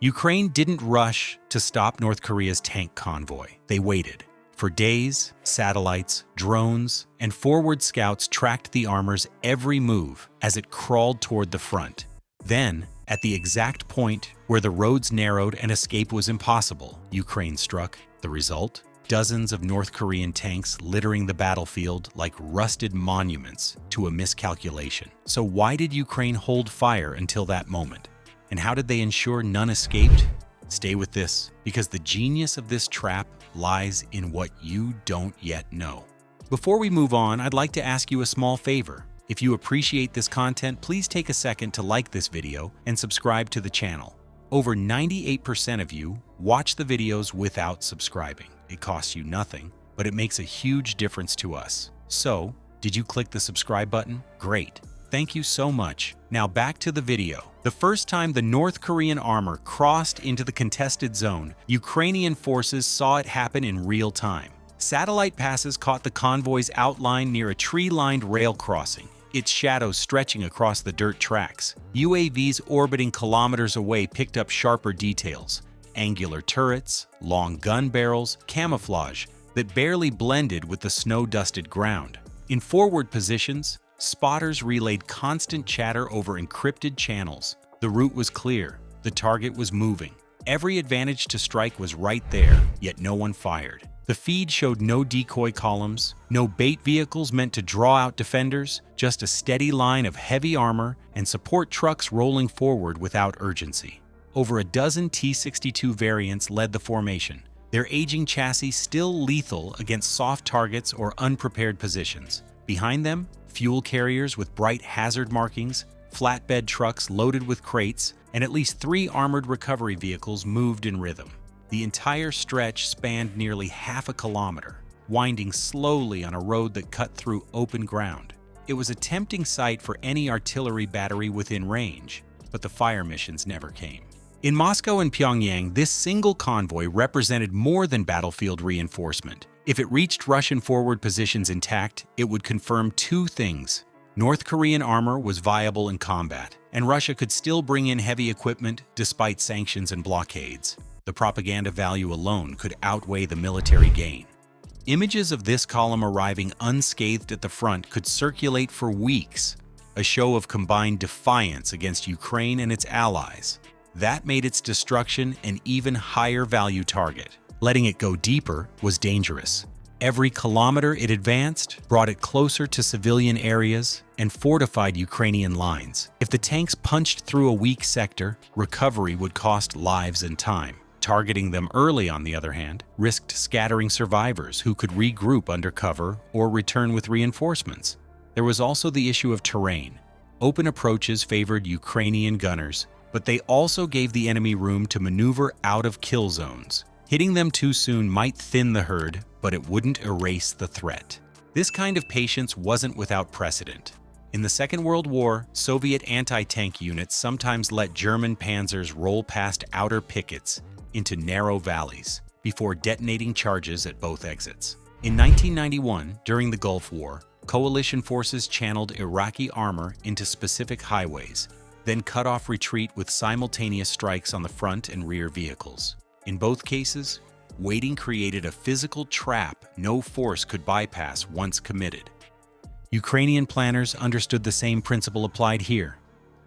Ukraine didn't rush to stop North Korea's tank convoy. They waited. For days, satellites, drones, and forward scouts tracked the armor's every move as it crawled toward the front. Then, at the exact point where the roads narrowed and escape was impossible, Ukraine struck. The result? Dozens of North Korean tanks littering the battlefield like rusted monuments to a miscalculation. So why did Ukraine hold fire until that moment? And how did they ensure none escaped? Stay with this, because the genius of this trap lies in what you don't yet know. Before we move on, I'd like to ask you a small favor. If you appreciate this content, please take a second to like this video and subscribe to the channel. Over 98% of you watch the videos without subscribing. It costs you nothing, but it makes a huge difference to us. So, did you click the subscribe button? Great. Thank you so much. Now back to the video. The first time the North Korean armor crossed into the contested zone, Ukrainian forces saw it happen in real time. Satellite passes caught the convoy's outline near a tree-lined rail crossing, its shadow stretching across the dirt tracks. UAVs orbiting kilometers away picked up sharper details: angular turrets, long gun barrels, camouflage that barely blended with the snow-dusted ground. In forward positions, spotters relayed constant chatter over encrypted channels. The route was clear. The target was moving. Every advantage to strike was right there, yet no one fired. The feed showed no decoy columns, no bait vehicles meant to draw out defenders, just a steady line of heavy armor and support trucks rolling forward without urgency. Over a dozen T-62 variants led the formation, their aging chassis still lethal against soft targets or unprepared positions. Behind them, fuel carriers with bright hazard markings, flatbed trucks loaded with crates, and at least 3 armored recovery vehicles moved in rhythm. The entire stretch spanned nearly half a kilometer, winding slowly on a road that cut through open ground. It was a tempting sight for any artillery battery within range, but the fire missions never came. In Moscow and Pyongyang, this single convoy represented more than battlefield reinforcement. If it reached Russian forward positions intact, it would confirm 2 things. North Korean armor was viable in combat, and Russia could still bring in heavy equipment despite sanctions and blockades. The propaganda value alone could outweigh the military gain. Images of this column arriving unscathed at the front could circulate for weeks, a show of combined defiance against Ukraine and its allies. That made its destruction an even higher value target. Letting it go deeper was dangerous. Every kilometer it advanced brought it closer to civilian areas and fortified Ukrainian lines. If the tanks punched through a weak sector, recovery would cost lives and time. Targeting them early, on the other hand, risked scattering survivors who could regroup under cover or return with reinforcements. There was also the issue of terrain. Open approaches favored Ukrainian gunners, but they also gave the enemy room to maneuver out of kill zones. Hitting them too soon might thin the herd, but it wouldn't erase the threat. This kind of patience wasn't without precedent. In the Second World War, Soviet anti-tank units sometimes let German panzers roll past outer pickets into narrow valleys before detonating charges at both exits. In 1991, during the Gulf War, coalition forces channeled Iraqi armor into specific highways, then cut off retreat with simultaneous strikes on the front and rear vehicles. In both cases, waiting created a physical trap no force could bypass once committed. Ukrainian planners understood the same principle applied here.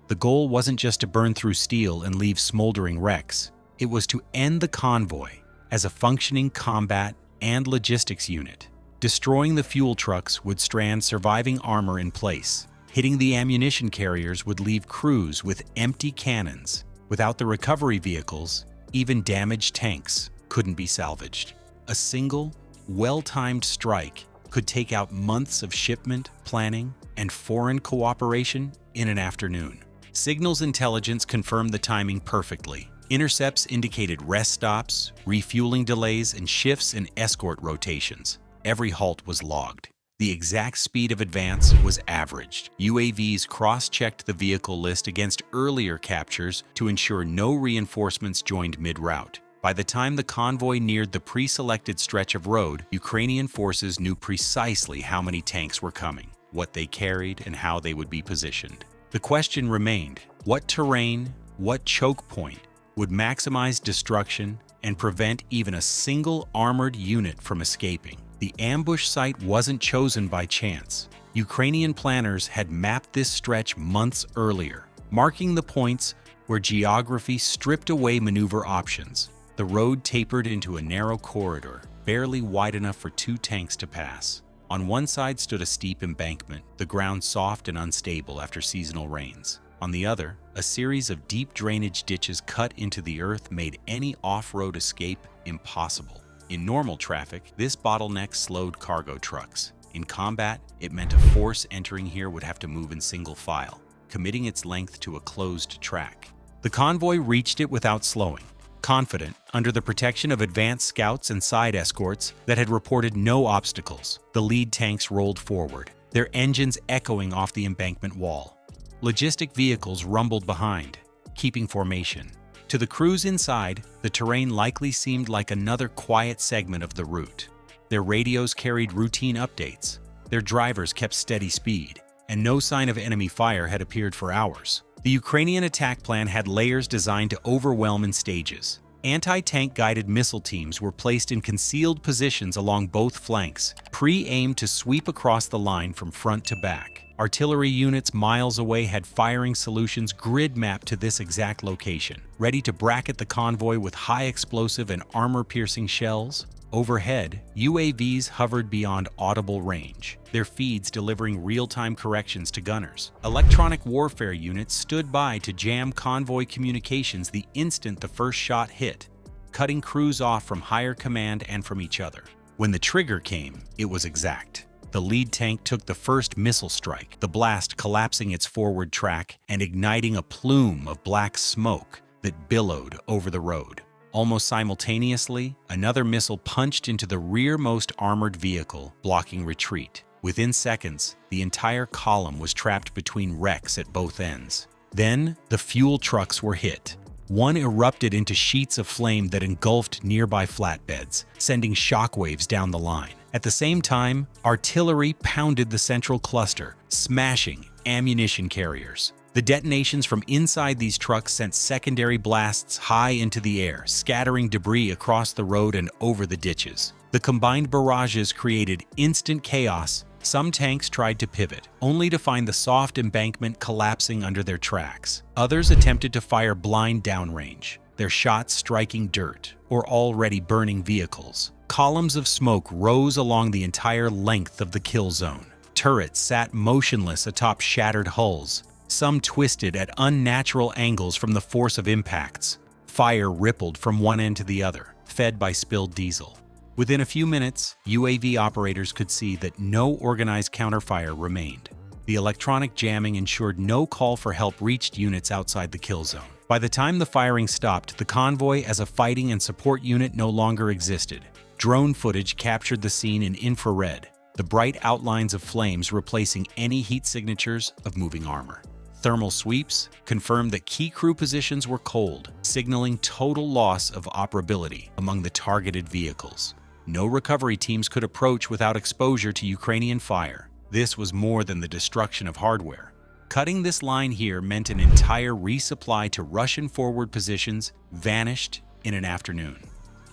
The goal wasn't just to burn through steel and leave smoldering wrecks. It was to end the convoy as a functioning combat and logistics unit. Destroying the fuel trucks would strand surviving armor in place. Hitting the ammunition carriers would leave crews with empty cannons. Without the recovery vehicles, even damaged tanks couldn't be salvaged. A single, well-timed strike could take out months of shipment, planning, and foreign cooperation in an afternoon. Signals intelligence confirmed the timing perfectly. Intercepts indicated rest stops, refueling delays, and shifts in escort rotations. Every halt was logged. The exact speed of advance was averaged. UAVs cross-checked the vehicle list against earlier captures to ensure no reinforcements joined mid-route. By the time the convoy neared the pre-selected stretch of road, Ukrainian forces knew precisely how many tanks were coming, what they carried, and how they would be positioned. The question remained: what terrain, what choke point, would maximize destruction and prevent even a single armored unit from escaping. The ambush site wasn't chosen by chance. Ukrainian planners had mapped this stretch months earlier, marking the points where geography stripped away maneuver options. The road tapered into a narrow corridor, barely wide enough for 2 tanks to pass. On one side stood a steep embankment, the ground soft and unstable after seasonal rains. On the other, a series of deep drainage ditches cut into the earth made any off-road escape impossible. In normal traffic, this bottleneck slowed cargo trucks. In combat, it meant a force entering here would have to move in single file, committing its length to a closed track. The convoy reached it without slowing, confident under the protection of advanced scouts and side escorts that had reported no obstacles. The lead tanks rolled forward, their engines echoing off the embankment wall. Logistic vehicles rumbled behind, keeping formation. To the crews inside, the terrain likely seemed like another quiet segment of the route. Their radios carried routine updates, their drivers kept steady speed, and no sign of enemy fire had appeared for hours. The Ukrainian attack plan had layers designed to overwhelm in stages. Anti-tank guided missile teams were placed in concealed positions along both flanks, pre-aimed to sweep across the line from front to back. Artillery units miles away had firing solutions grid-mapped to this exact location, ready to bracket the convoy with high explosive and armor-piercing shells. Overhead, UAVs hovered beyond audible range, their feeds delivering real-time corrections to gunners. Electronic warfare units stood by to jam convoy communications the instant the first shot hit, cutting crews off from higher command and from each other. When the trigger came, it was exact. The lead tank took the first missile strike, the blast collapsing its forward track and igniting a plume of black smoke that billowed over the road. Almost simultaneously, another missile punched into the rearmost armored vehicle, blocking retreat. Within seconds, the entire column was trapped between wrecks at both ends. Then, the fuel trucks were hit. One erupted into sheets of flame that engulfed nearby flatbeds, sending shockwaves down the line. At the same time, artillery pounded the central cluster, smashing ammunition carriers. The detonations from inside these trucks sent secondary blasts high into the air, scattering debris across the road and over the ditches. The combined barrages created instant chaos. Some tanks tried to pivot, only to find the soft embankment collapsing under their tracks. Others attempted to fire blind downrange, their shots striking dirt or already burning vehicles. Columns of smoke rose along the entire length of the kill zone. Turrets sat motionless atop shattered hulls, some twisted at unnatural angles from the force of impacts. Fire rippled from one end to the other, fed by spilled diesel. Within a few minutes, UAV operators could see that no organized counterfire remained. The electronic jamming ensured no call for help reached units outside the kill zone. By the time the firing stopped, the convoy as a fighting and support unit no longer existed. Drone footage captured the scene in infrared, the bright outlines of flames replacing any heat signatures of moving armor. Thermal sweeps confirmed that key crew positions were cold, signaling total loss of operability among the targeted vehicles. No recovery teams could approach without exposure to Ukrainian fire. This was more than the destruction of hardware. Cutting this line here meant an entire resupply to Russian forward positions vanished in an afternoon.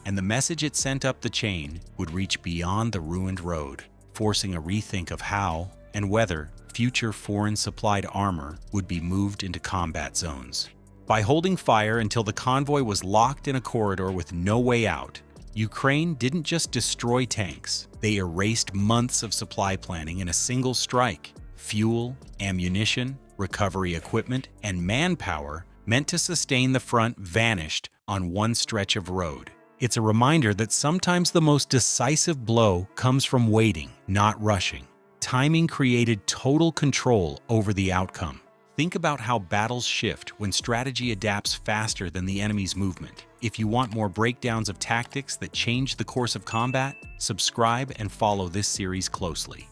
And the message it sent up the chain would reach beyond the ruined road, forcing a rethink of how and whether future foreign-supplied armor would be moved into combat zones. By holding fire until the convoy was locked in a corridor with no way out, Ukraine didn't just destroy tanks, they erased months of supply planning in a single strike. Fuel, ammunition, recovery equipment, and manpower meant to sustain the front vanished on one stretch of road. It's a reminder that sometimes the most decisive blow comes from waiting, not rushing. Timing created total control over the outcome. Think about how battles shift when strategy adapts faster than the enemy's movement. If you want more breakdowns of tactics that change the course of combat, subscribe and follow this series closely.